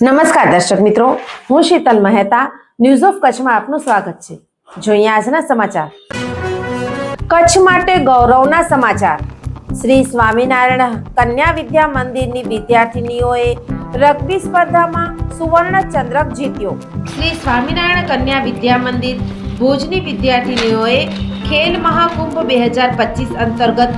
નમસ્કાર દર્શક મિત્રો, હું શીતલ મહેતા ન્યૂઝ ઓફ કચ્છમાં આપનું સ્વાગત છે। જોઈએ આજના સમાચાર। કચ્છ માટે ગૌરવના સમાચાર। શ્રી સ્વામિનારાયણ કન્યા વિદ્યા મંદિરની વિદ્યાર્થીનીઓએ રગ્બી સ્પર્ધામાં સુવર્ણ ચંદ્રક જીત્યો। શ્રી સ્વામિનારાયણ કન્યા વિદ્યા મંદિર ભુજની વિદ્યાર્થીનીઓએ ખેલ મહાકુંભ 2025 અંતર્ગત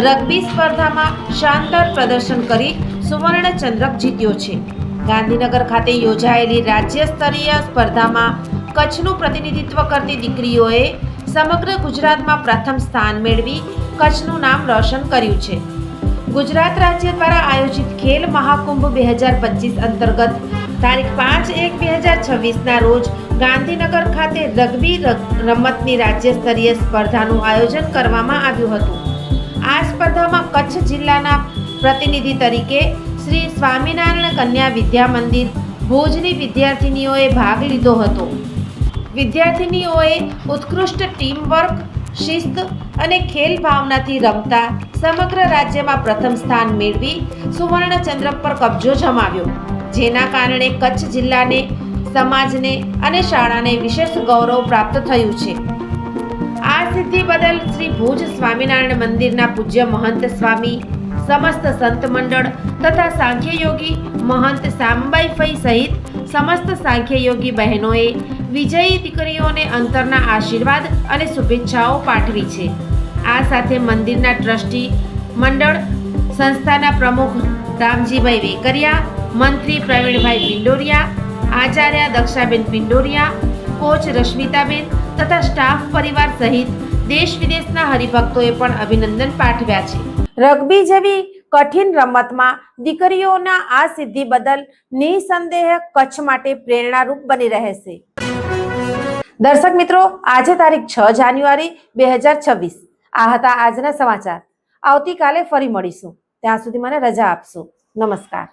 રગ્બી સ્પર્ધામાં શાનદાર પ્રદર્શન કરી સુવર્ણ ચંદ્રક જીત્યો છે। ગાંધીનગર ખાતે યોજાયેલી રાજ્ય સ્તરીય સ્પર્ધામાં કચ્છનું પ્રતિનિધિત્વ કરતી દીકરીઓએ સમગ્ર ગુજરાતમાં પ્રથમ સ્થાન મેળવી કચ્છનું નામ રોશન કર્યું છે। ગુજરાત રાજ્ય દ્વારા આયોજિત ખેલ મહાકુંભ 2025 અંતર્ગત તારીખ 5/1/2026ના રોજ ગાંધીનગર ખાતે રગ્બી રમતની રાજ્ય સ્તરીય સ્પર્ધાનું આયોજન કરવામાં આવ્યું હતું। આ સ્પર્ધામાં કચ્છ જિલ્લાના પ્રતિનિધિ તરીકે શ્રી સ્વામિનારાયણ કન્યા વિદ્યા મંદિર ભુજની વિદ્યાર્થીનીઓએ ભાગ લીધો હતો। વિદ્યાર્થીનીઓએ ઉત્કૃષ્ટ ટીમ વર્ક, શિસ્ત અને ખેલ ભાવનાથી રમતા સમગ્ર રાજ્યમાં પ્રથમ સ્થાન મેળવી સુવર્ણ ચંદ્રક પર કબજો જમાવ્યો, જેના કારણે કચ્છ જિલ્લાને, સમાજને અને શાળાને વિશેષ ગૌરવ પ્રાપ્ત થયું છે। આ સિદ્ધિ બદલ શ્રી ભુજ સ્વામિનારાયણ મંદિરના પૂજ્ય મહંત સ્વામી, સમસ્ત સંત મંડળ તથા સાંખ્ય યોગી મહંત સામબાઈ ફઈ સહિત સમસ્ત સાંખ્ય યોગી બહેનોએ વિજયી દીકરીઓને અંતરના આશીર્વાદ અને શુભેચ્છાઓ પાઠવી છે। આ સાથે મંદિરના ટ્રસ્ટી મંડળ, સંસ્થાના પ્રમુખ રામજીભાઈ વેકરિયા, મંત્રી પ્રવીણભાઈ પિંડોરિયા, આચાર્ય દક્ષાબેન પિંડોરિયા, કોચ રશ્મિતાબેન તથા સ્ટાફ પરિવાર સહિત દેશ વિદેશના હરિભક્તોએ પણ અભિનંદન પાઠવ્યા છે। રગ્બી જેવી કઠિન રમતમાં દીકરીઓના આ સિદ્ધિ બદલ નિસંદેહ કચ્છ માટે પ્રેરણારૂપ બની રહેશે। દર્શક મિત્રો, આજે તારીખ 6 જાન્યુઆરી 2026 આ હતા આજના સમાચાર। આવતીકાલે ફરી મળીશું, ત્યાં સુધી મને રજા આપશો। નમસ્કાર।